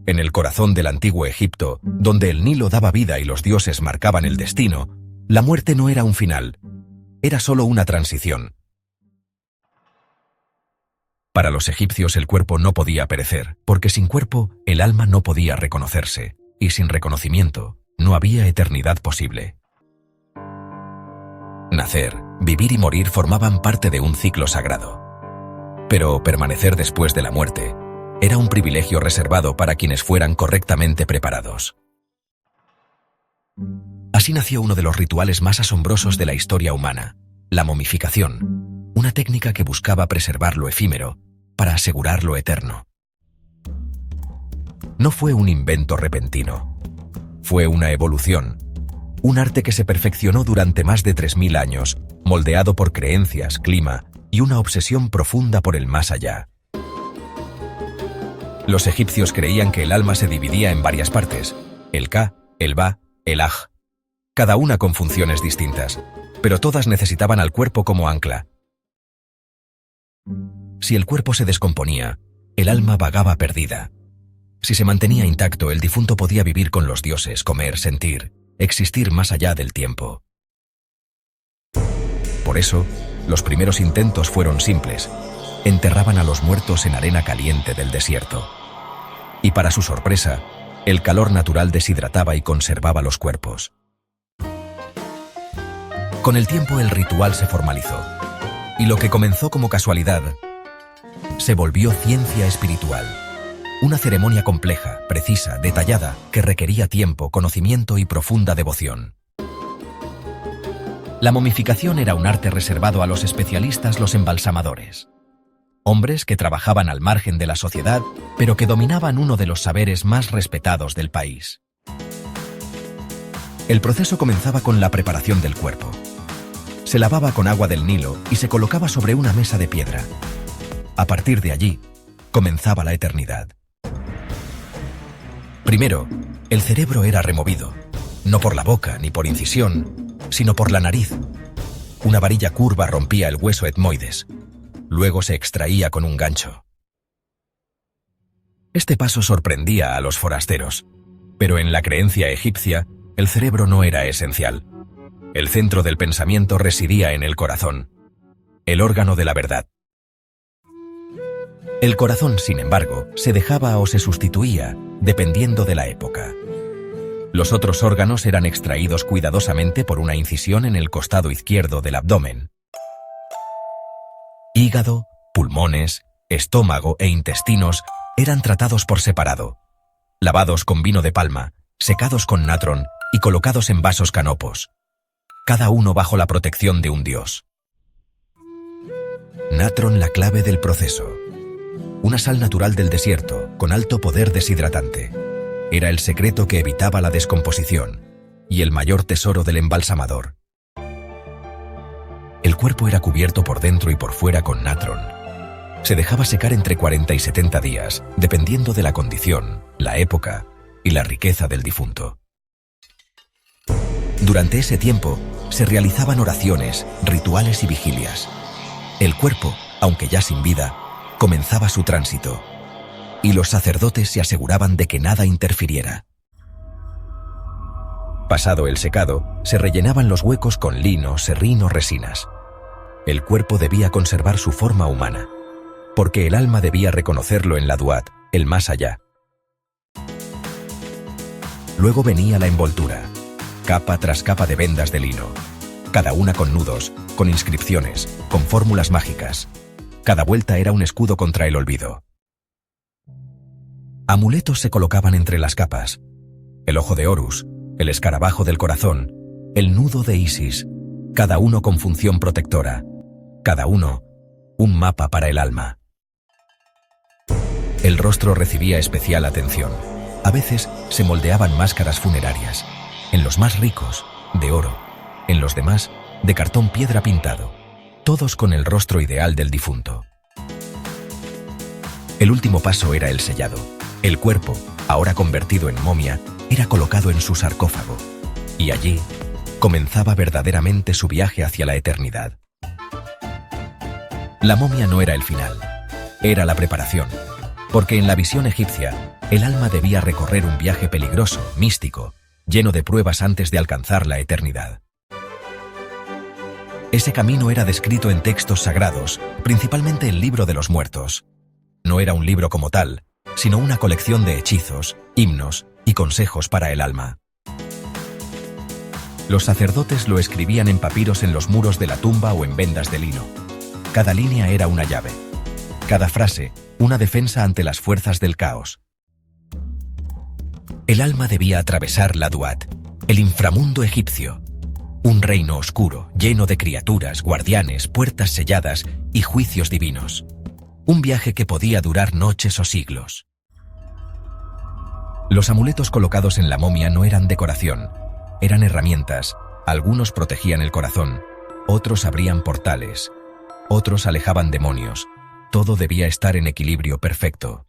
En el corazón del antiguo Egipto, donde el Nilo daba vida y los dioses marcaban el destino, la muerte no era un final, era solo una transición. Para los egipcios el cuerpo no podía perecer, porque sin cuerpo el alma no podía reconocerse, y sin reconocimiento no había eternidad posible. Nacer, vivir y morir formaban parte de un ciclo sagrado. Pero permanecer después de la muerte era un privilegio reservado para quienes fueran correctamente preparados. Así nació uno de los rituales más asombrosos de la historia humana, la momificación, una técnica que buscaba preservar lo efímero para asegurar lo eterno. No fue un invento repentino, fue una evolución, un arte que se perfeccionó durante más de 3000 años, moldeado por creencias, clima y una obsesión profunda por el más allá. Los egipcios creían que el alma se dividía en varias partes, el Ka, el Ba, el Aj, cada una con funciones distintas, pero todas necesitaban al cuerpo como ancla. Si el cuerpo se descomponía, el alma vagaba perdida. Si se mantenía intacto, el difunto podía vivir con los dioses, comer, sentir, existir más allá del tiempo. Por eso, los primeros intentos fueron simples. Enterraban a los muertos en arena caliente del desierto. Y para su sorpresa, el calor natural deshidrataba y conservaba los cuerpos. Con el tiempo el ritual se formalizó, y lo que comenzó como casualidad se volvió ciencia espiritual. Una ceremonia compleja, precisa, detallada, que requería tiempo, conocimiento y profunda devoción. La momificación era un arte reservado a los especialistas, los embalsamadores. Hombres que trabajaban al margen de la sociedad, pero que dominaban uno de los saberes más respetados del país. El proceso comenzaba con la preparación del cuerpo. Se lavaba con agua del Nilo y se colocaba sobre una mesa de piedra. A partir de allí, comenzaba la eternidad. Primero, el cerebro era removido, no por la boca ni por incisión, sino por la nariz. Una varilla curva rompía el hueso etmoides. Luego se extraía con un gancho. Este paso sorprendía a los forasteros, pero en la creencia egipcia, el cerebro no era esencial. El centro del pensamiento residía en el corazón, el órgano de la verdad. El corazón, sin embargo, se dejaba o se sustituía, dependiendo de la época. Los otros órganos eran extraídos cuidadosamente por una incisión en el costado izquierdo del abdomen. Hígado, pulmones, estómago e intestinos eran tratados por separado, lavados con vino de palma, secados con natron y colocados en vasos canopos, cada uno bajo la protección de un dios. Natron, la clave del proceso. Una sal natural del desierto, con alto poder deshidratante. Era el secreto que evitaba la descomposición y el mayor tesoro del embalsamador. El cuerpo era cubierto por dentro y por fuera con natron. Se dejaba secar entre 40 y 70 días, dependiendo de la condición, la época y la riqueza del difunto. Durante ese tiempo, se realizaban oraciones, rituales y vigilias. El cuerpo, aunque ya sin vida, comenzaba su tránsito, y los sacerdotes se aseguraban de que nada interfiriera. Pasado el secado, se rellenaban los huecos con lino, serrín o resinas. El cuerpo debía conservar su forma humana, porque el alma debía reconocerlo en la Duat, el más allá. Luego venía la envoltura, capa tras capa de vendas de lino, cada una con nudos, con inscripciones, con fórmulas mágicas. Cada vuelta era un escudo contra el olvido. Amuletos se colocaban entre las capas. El ojo de Horus, el escarabajo del corazón, el nudo de Isis, cada uno con función protectora, cada uno un mapa para el alma. El rostro recibía especial atención. A veces se moldeaban máscaras funerarias, en los más ricos, de oro, en los demás, de cartón piedra pintado, todos con el rostro ideal del difunto. El último paso era el sellado. El cuerpo, ahora convertido en momia, era colocado en su sarcófago, y allí comenzaba verdaderamente su viaje hacia la eternidad. La momia no era el final, era la preparación. Porque en la visión egipcia, el alma debía recorrer un viaje peligroso, místico, lleno de pruebas antes de alcanzar la eternidad. Ese camino era descrito en textos sagrados, principalmente el Libro de los Muertos. No era un libro como tal, sino una colección de hechizos, himnos y consejos para el alma. Los sacerdotes lo escribían en papiros en los muros de la tumba o en vendas de lino. Cada línea era una llave. Cada frase, una defensa ante las fuerzas del caos. El alma debía atravesar la Duat, el inframundo egipcio. Un reino oscuro, lleno de criaturas, guardianes, puertas selladas y juicios divinos. Un viaje que podía durar noches o siglos. Los amuletos colocados en la momia no eran decoración, eran herramientas. Algunos protegían el corazón, otros abrían portales, otros alejaban demonios. Todo debía estar en equilibrio perfecto.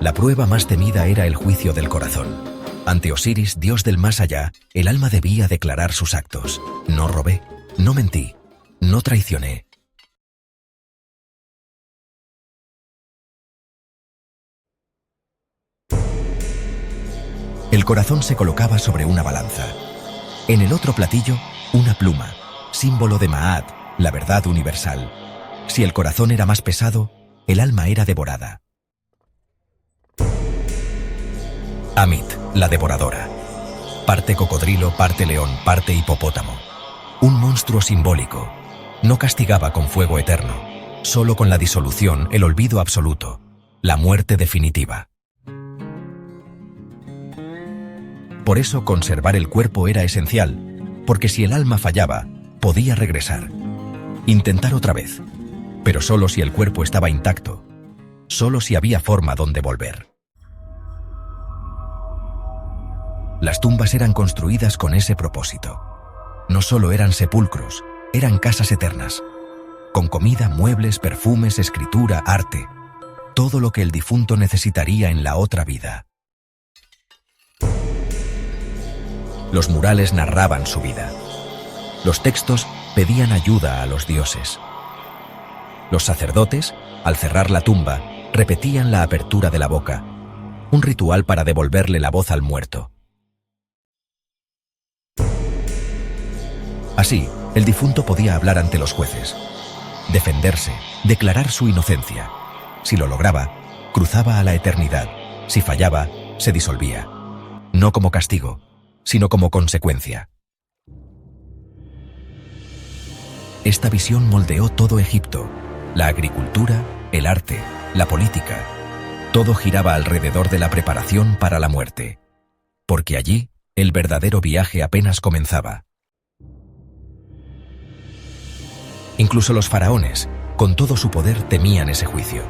La prueba más temida era el juicio del corazón. Ante Osiris, dios del más allá, el alma debía declarar sus actos. No robé, no mentí, no traicioné. El corazón se colocaba sobre una balanza. En el otro platillo, una pluma, símbolo de Ma'at, la verdad universal. Si el corazón era más pesado, el alma era devorada. Amit, la devoradora. Parte cocodrilo, parte león, parte hipopótamo. Un monstruo simbólico. No castigaba con fuego eterno, solo con la disolución, el olvido absoluto, la muerte definitiva. Por eso conservar el cuerpo era esencial, porque si el alma fallaba, podía regresar. Intentar otra vez, pero solo si el cuerpo estaba intacto, solo si había forma donde volver. Las tumbas eran construidas con ese propósito. No solo eran sepulcros, eran casas eternas, con comida, muebles, perfumes, escritura, arte, todo lo que el difunto necesitaría en la otra vida. Los murales narraban su vida. Los textos pedían ayuda a los dioses. Los sacerdotes, al cerrar la tumba, repetían la apertura de la boca, un ritual para devolverle la voz al muerto. Así, el difunto podía hablar ante los jueces, defenderse, declarar su inocencia. Si lo lograba, cruzaba a la eternidad. Si fallaba, se disolvía. No como castigo, sino como consecuencia. Esta visión moldeó todo Egipto, la agricultura, el arte, la política. Todo giraba alrededor de la preparación para la muerte, porque allí el verdadero viaje apenas comenzaba. Incluso los faraones, con todo su poder, temían ese juicio.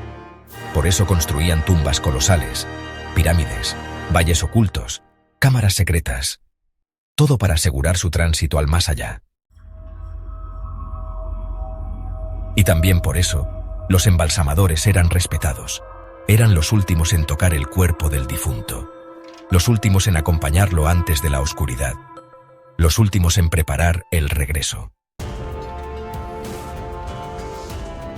Por eso construían tumbas colosales, pirámides, valles ocultos, cámaras secretas, todo para asegurar su tránsito al más allá. Y también por eso, los embalsamadores eran respetados. Eran los últimos en tocar el cuerpo del difunto, los últimos en acompañarlo antes de la oscuridad, los últimos en preparar el regreso.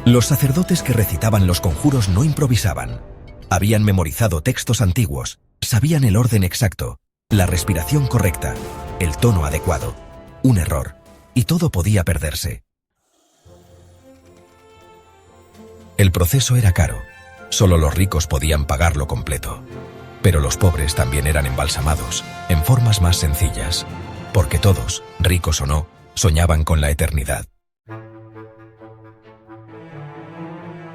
Los sacerdotes que recitaban los conjuros no improvisaban. Habían memorizado textos antiguos, sabían el orden exacto, la respiración correcta, el tono adecuado. Un error, y todo podía perderse. El proceso era caro. Solo los ricos podían pagarlo completo. Pero los pobres también eran embalsamados, en formas más sencillas, porque todos, ricos o no, soñaban con la eternidad.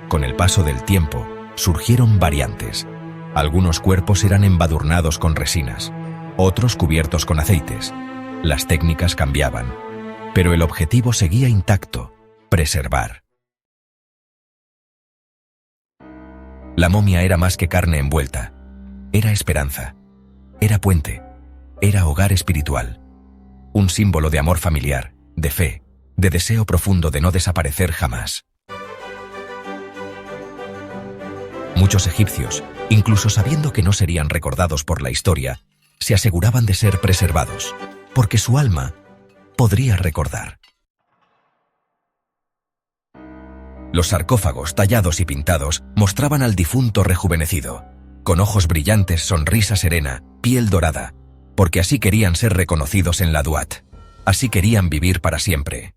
Con el paso del tiempo, surgieron variantes. Algunos cuerpos eran embadurnados con resinas, otros cubiertos con aceites. Las técnicas cambiaban, pero el objetivo seguía intacto: preservar. La momia era más que carne envuelta. Era esperanza. Era puente. Era hogar espiritual. Un símbolo de amor familiar, de fe, de deseo profundo de no desaparecer jamás. Muchos egipcios, incluso sabiendo que no serían recordados por la historia, se aseguraban de ser preservados, porque su alma podría recordar. Los sarcófagos, tallados y pintados, mostraban al difunto rejuvenecido, con ojos brillantes, sonrisa serena, piel dorada, porque así querían ser reconocidos en la Duat. Así querían vivir para siempre.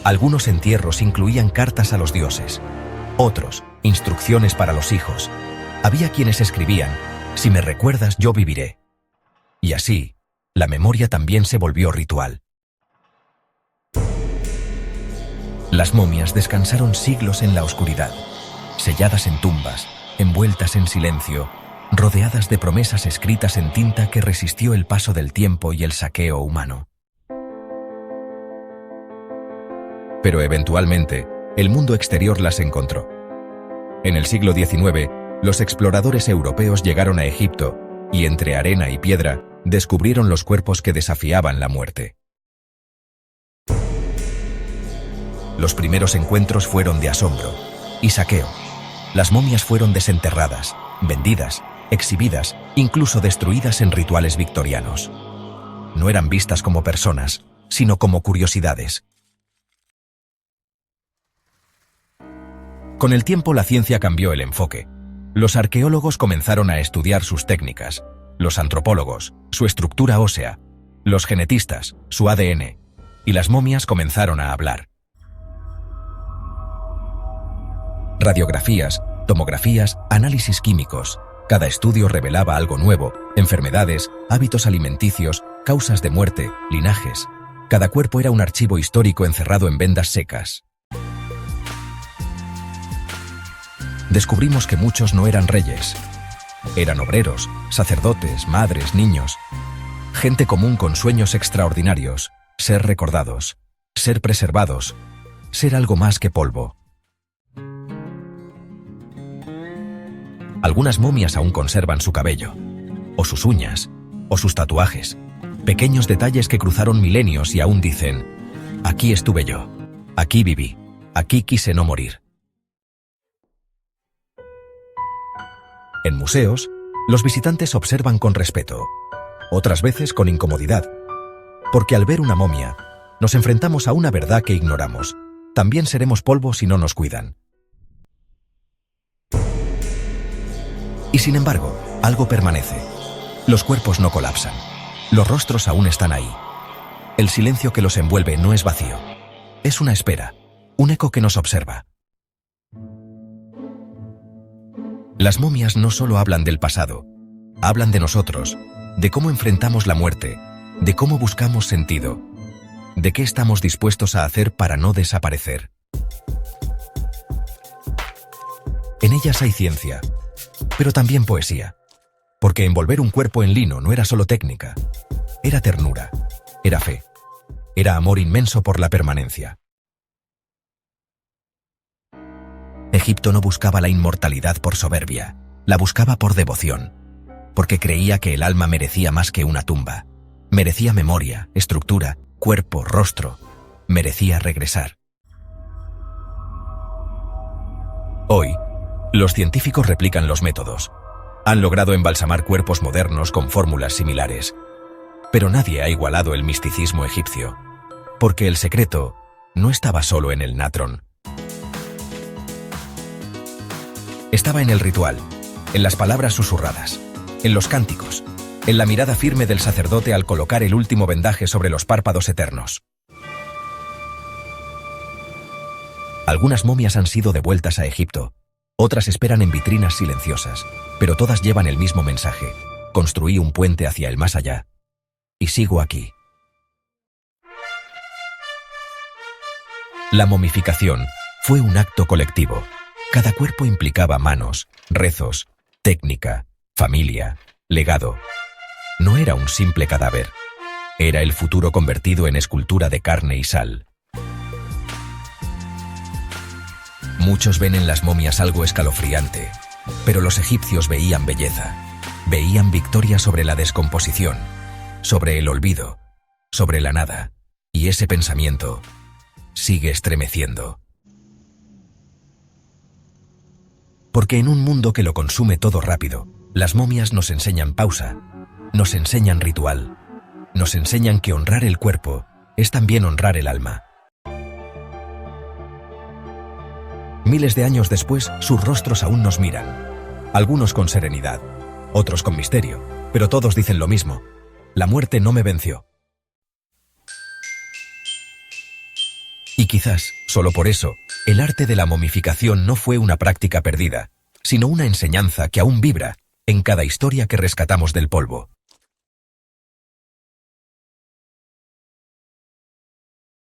Algunos entierros incluían cartas a los dioses, otros, instrucciones para los hijos. Había quienes escribían: «Si me recuerdas, yo viviré». Y así, la memoria también se volvió ritual. Las momias descansaron siglos en la oscuridad, selladas en tumbas, envueltas en silencio, rodeadas de promesas escritas en tinta que resistió el paso del tiempo y el saqueo humano. Pero eventualmente, el mundo exterior las encontró. En el siglo XIX, los exploradores europeos llegaron a Egipto y, entre arena y piedra, descubrieron los cuerpos que desafiaban la muerte. Los primeros encuentros fueron de asombro y saqueo. Las momias fueron desenterradas, vendidas, exhibidas, incluso destruidas en rituales victorianos. No eran vistas como personas, sino como curiosidades. Con el tiempo la ciencia cambió el enfoque. Los arqueólogos comenzaron a estudiar sus técnicas, los antropólogos, su estructura ósea, los genetistas, su ADN, y las momias comenzaron a hablar. Radiografías, tomografías, análisis químicos. Cada estudio revelaba algo nuevo: enfermedades, hábitos alimenticios, causas de muerte, linajes. Cada cuerpo era un archivo histórico encerrado en vendas secas. Descubrimos que muchos no eran reyes. Eran obreros, sacerdotes, madres, niños. Gente común con sueños extraordinarios. Ser recordados, ser preservados, ser algo más que polvo. Algunas momias aún conservan su cabello, o sus uñas, o sus tatuajes. Pequeños detalles que cruzaron milenios y aún dicen: «Aquí estuve yo, aquí viví, aquí quise no morir». En museos, los visitantes observan con respeto, otras veces con incomodidad, porque al ver una momia, nos enfrentamos a una verdad que ignoramos: también seremos polvo si no nos cuidan. Y sin embargo, algo permanece. Los cuerpos no colapsan. Los rostros aún están ahí. El silencio que los envuelve no es vacío. Es una espera, un eco que nos observa. Las momias no solo hablan del pasado, hablan de nosotros, de cómo enfrentamos la muerte, de cómo buscamos sentido, de qué estamos dispuestos a hacer para no desaparecer. En ellas hay ciencia, pero también poesía, porque envolver un cuerpo en lino no era solo técnica, era ternura, era fe, era amor inmenso por la permanencia. Egipto no buscaba la inmortalidad por soberbia, la buscaba por devoción, porque creía que el alma merecía más que una tumba, merecía memoria, estructura, cuerpo, rostro, merecía regresar. Hoy, los científicos replican los métodos. Han logrado embalsamar cuerpos modernos con fórmulas similares. Pero nadie ha igualado el misticismo egipcio, porque el secreto no estaba solo en el natron. Estaba en el ritual, en las palabras susurradas, en los cánticos, en la mirada firme del sacerdote al colocar el último vendaje sobre los párpados eternos. Algunas momias han sido devueltas a Egipto, otras esperan en vitrinas silenciosas, pero todas llevan el mismo mensaje: construí un puente hacia el más allá, y sigo aquí. La momificación fue un acto colectivo. Cada cuerpo implicaba manos, rezos, técnica, familia, legado. No era un simple cadáver. Era el futuro convertido en escultura de carne y sal. Muchos ven en las momias algo escalofriante, pero los egipcios veían belleza, veían victoria sobre la descomposición, sobre el olvido, sobre la nada, y ese pensamiento sigue estremeciendo. Porque en un mundo que lo consume todo rápido, las momias nos enseñan pausa, nos enseñan ritual, nos enseñan que honrar el cuerpo es también honrar el alma. Miles de años después, sus rostros aún nos miran. Algunos con serenidad, otros con misterio, pero todos dicen lo mismo: la muerte no me venció. Y quizás, solo por eso, el arte de la momificación no fue una práctica perdida, sino una enseñanza que aún vibra en cada historia que rescatamos del polvo.